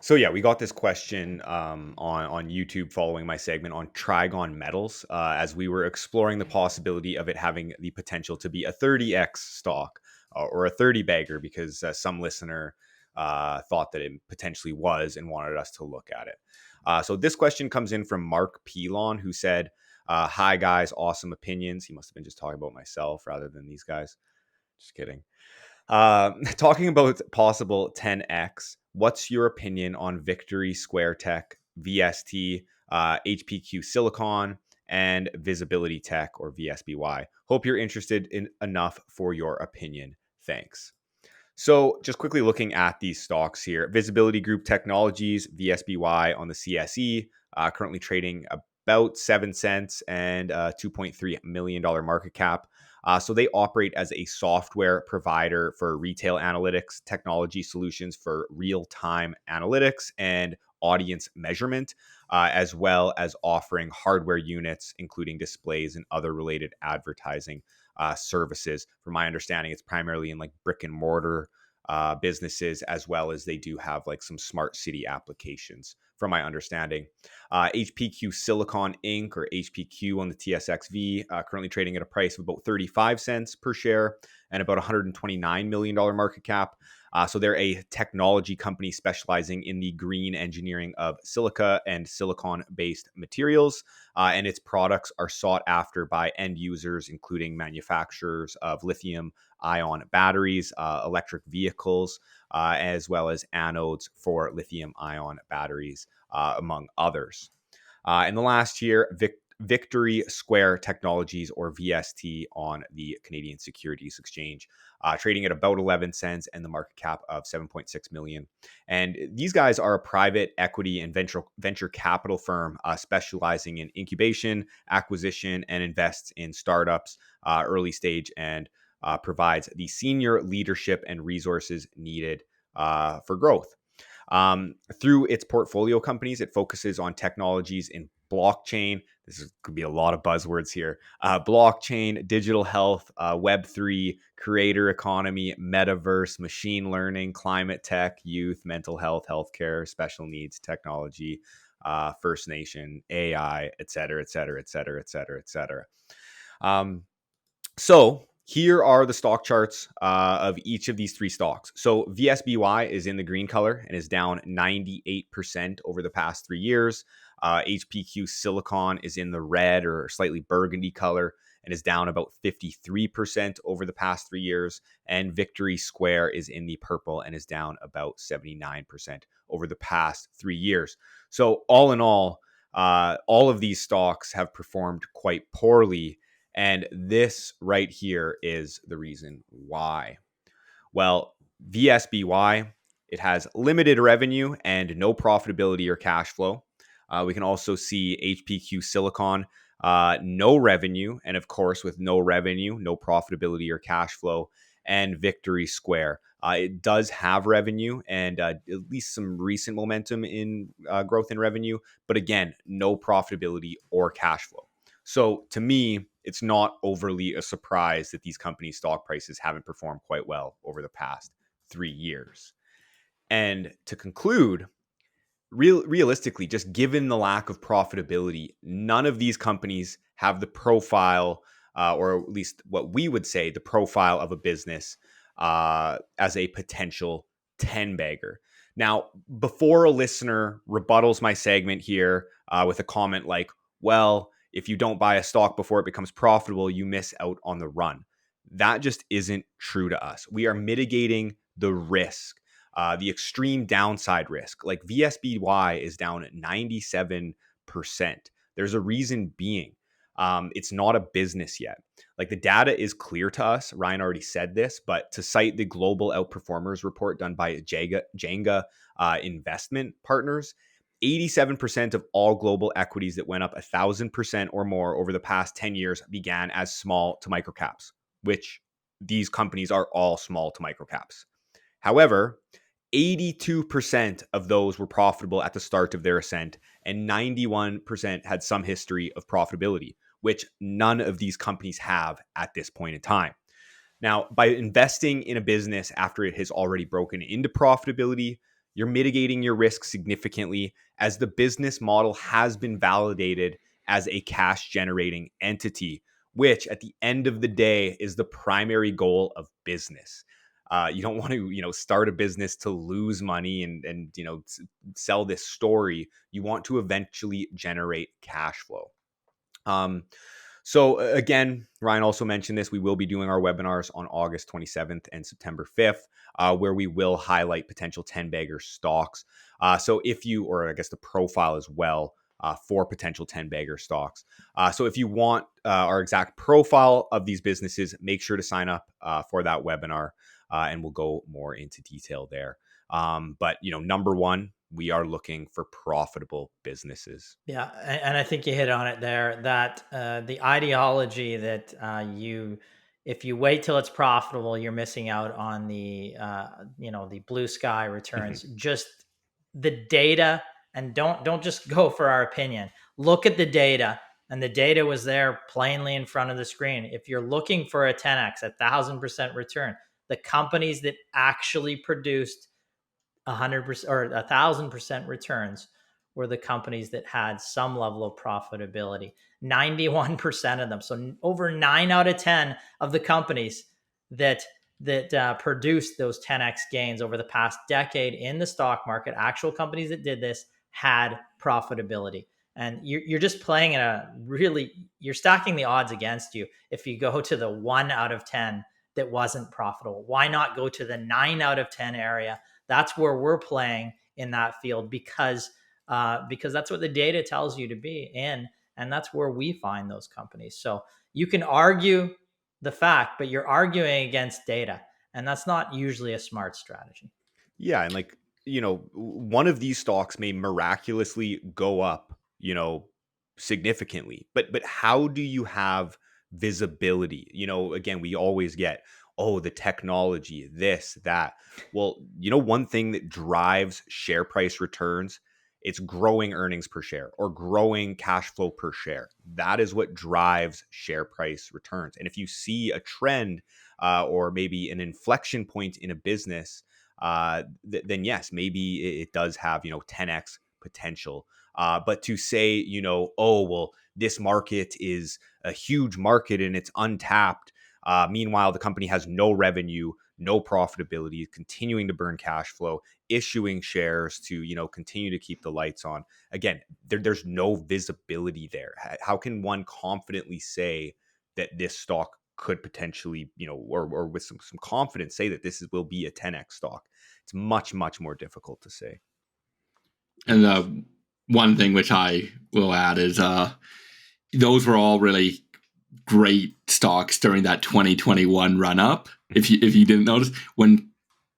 So yeah, we got this question on YouTube following my segment on Trigon Metals, as we were exploring the possibility of it having the potential to be a 30x stock or a 30 bagger, because some listener thought that it potentially was and wanted us to look at it. So this question comes in from Mark Pelon, who said, "Hi guys, awesome opinions." He must have been just talking about myself rather than these guys. Just kidding. Talking about possible 10x, what's your opinion on Victory Square Tech, VST, HPQ Silicon, and Visibility Tech or VSBY? Hope you're interested in enough for your opinion. Thanks. So, just quickly looking at these stocks here, Visibility Group Technologies, VSBY on the CSE, currently trading about 7 cents and $2.3 million market cap. So they operate as a software provider for retail analytics, technology solutions for real-time analytics and audience measurement, as well as offering hardware units, including displays and other related advertising services. From my understanding, it's primarily in like brick and mortar businesses, as well as they do have like some smart city applications, from my understanding. HPQ Silicon Inc. or HPQ on the TSXV, currently trading at a price of about 35 cents per share and about $129 million market cap. So they're a technology company specializing in the green engineering of silica and silicon-based materials, and its products are sought after by end users, including manufacturers of lithium-ion batteries, electric vehicles, as well as anodes for lithium-ion batteries, among others. In the last year, Victory Square Technologies or VST on the Canadian Securities Exchange, trading at about 11 cents and the market cap of 7.6 million. And these guys are a private equity and venture capital firm specializing in incubation, acquisition, and invests in startups, early stage, and provides the senior leadership and resources needed for growth. Through its portfolio companies, it focuses on technologies in blockchain. Could be a lot of buzzwords here. Blockchain, digital health, Web3, creator economy, metaverse, machine learning, climate tech, youth, mental health, healthcare, special needs, technology, First Nation, AI, et cetera, et cetera, et cetera, et cetera, et cetera. So here are the stock charts of each of these three stocks. So VSBY is in the green color and is down 98% over the past 3 years. HPQ Silicon is in the red or slightly burgundy color and is down about 53% over the past 3 years. And Victory Square is in the purple and is down about 79% over the past 3 years. So all in all of these stocks have performed quite poorly. And this right here is the reason why. Well, VSBY, it has limited revenue and no profitability or cash flow. We can also see HPQ Silicon, no revenue. And of course, with no revenue, no profitability or cash flow. And Victory Square, it does have revenue and at least some recent momentum in growth in revenue. But again, no profitability or cash flow. So to me, it's not overly a surprise that these companies' stock prices haven't performed quite well over the past 3 years. And to conclude, realistically, just given the lack of profitability, none of these companies have the profile, or at least what we would say, the profile of a business as a potential 10 bagger. Now, before a listener rebuttals my segment here with a comment like, well, if you don't buy a stock before it becomes profitable, you miss out on the run. That just isn't true to us. We are mitigating the risk, the extreme downside risk. Like VSBY is down at 97%. There's a reason being. It's not a business yet. Like the data is clear to us. Ryan already said this, but to cite the Global Outperformers report done by Jenga Investment Partners, 87% of all global equities that went up 1,000% or more over the past 10 years began as small to micro caps, which these companies are all small to micro caps. However, 82% of those were profitable at the start of their ascent, and 91% had some history of profitability, which none of these companies have at this point in time. Now, by investing in a business after it has already broken into profitability, You're mitigating your risk significantly as the business model has been validated as a cash generating entity, which at the end of the day is the primary goal of business. You don't want to, start a business to lose money and sell this story. You want to eventually generate cash flow. So again, Ryan also mentioned this. We will be doing our webinars on August 27th and September 5th, where we will highlight potential 10-bagger stocks. So if you, or I guess the profile as well, for potential 10-bagger stocks. So if you want our exact profile of these businesses, make sure to sign up for that webinar, and we'll go more into detail there. But number one, we are looking for profitable businesses. Yeah, and I think you hit on it there, that the ideology that if you wait till it's profitable, you're missing out on the the blue sky returns. Just the data, and don't just go for our opinion. Look at the data, and the data was there plainly in front of the screen. If you're looking for a 10x, 1,000% return, the companies that actually produced 100% or 1,000% returns were the companies that had some level of profitability. 91% of them, so over 9 out of 10 of the companies that produced those 10x gains over the past decade in the stock market, actual companies that did this, had profitability. And you're just playing in you're stacking the odds against you if you go to the 1 out of 10 that wasn't profitable. Why not go to the 9 out of 10 area? That's where we're playing in that field, because that's what the data tells you to be in, and that's where we find those companies. So you can argue the fact, but you're arguing against data, and that's not usually a smart strategy. Yeah, and one of these stocks may miraculously go up, significantly. But how do you have visibility? Again, we always get, oh, the technology, this, that. Well, one thing that drives share price returns, it's growing earnings per share or growing cash flow per share. That is what drives share price returns. And if you see a trend, or maybe an inflection point in a business, then yes, maybe it does have 10x potential. But to say, oh well, this market is a huge market and it's untapped. Meanwhile, the company has no revenue, no profitability, continuing to burn cash flow, issuing shares to continue to keep the lights on. Again, there's no visibility there. How can one confidently say that this stock could potentially, or with some confidence say that will be a 10x stock? It's much, much more difficult to say. And one thing which I will add is those were all really great stocks during that 2021 run up. If you didn't notice, when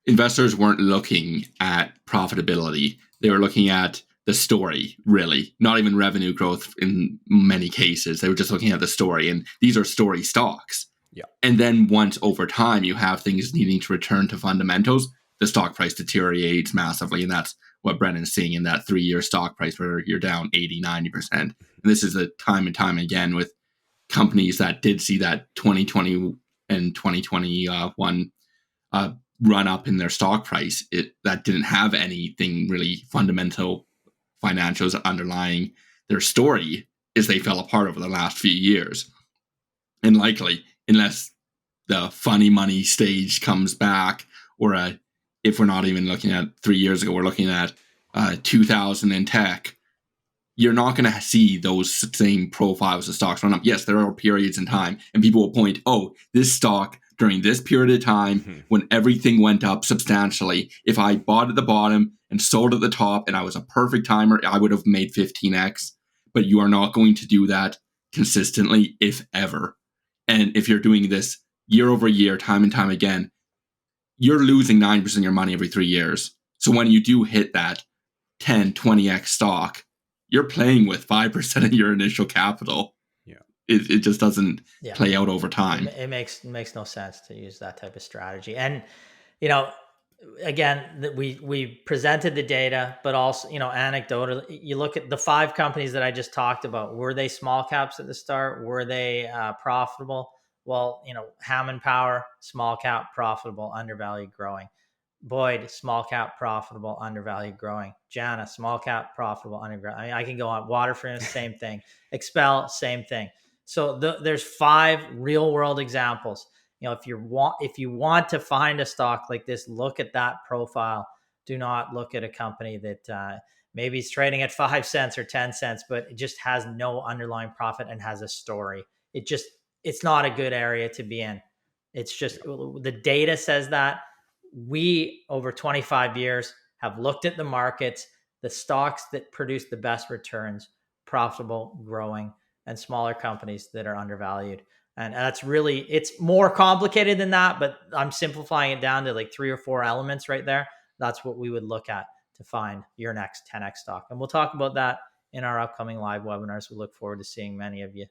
investors weren't looking at profitability, they were looking at the story, really, not even revenue growth in many cases. They were just looking at the story, and these are story stocks. Yeah. And then once over time you have things needing to return to fundamentals, the stock price deteriorates massively. And that's what Brennan's seeing in that 3-year stock price where you're down 80, 90%. And this is the time and time again with companies that did see that 2020 and 2021 run up in their stock price. That didn't have anything really fundamental financials underlying their story, is they fell apart over the last few years. And likely, unless the funny money stage comes back, or if we're not even looking at 3 years ago, we're looking at 2000 in tech, you're not going to see those same profiles of stocks run up. Yes, there are periods in time, and people will point, oh, this stock during this period of time when everything went up substantially, if I bought at the bottom and sold at the top and I was a perfect timer, I would have made 15x. But you are not going to do that consistently, if ever. And if you're doing this year over year, time and time again, you're losing 9% of your money every 3 years. So when you do hit that 10, 20x stock, you're playing with 5% of your initial capital. Yeah. It just doesn't play out over time. It makes no sense to use that type of strategy. And, again, we presented the data, but also, anecdotally, you look at the 5 companies that I just talked about. Were they small caps at the start? Were they profitable? Well, Hammond Power, small cap, profitable, undervalued, growing. Boyd, small cap, profitable, undervalued, growing. Jana, small cap, profitable, undervalued. I mean, I can go on. Water Furnace, same thing. Expel, same thing. So there's 5 real world examples. If you want to find a stock like this, look at that profile. Do not look at a company that maybe is trading at 5 cents or 10 cents, but it just has no underlying profit and has a story. It's not a good area to be in. It's just the data says that. We, over 25 years, have looked at the markets, the stocks that produce the best returns, profitable, growing, and smaller companies that are undervalued. And that's really, it's more complicated than that, but I'm simplifying it down to like 3 or 4 elements right there. That's what we would look at to find your next 10x stock. And we'll talk about that in our upcoming live webinars. We look forward to seeing many of you.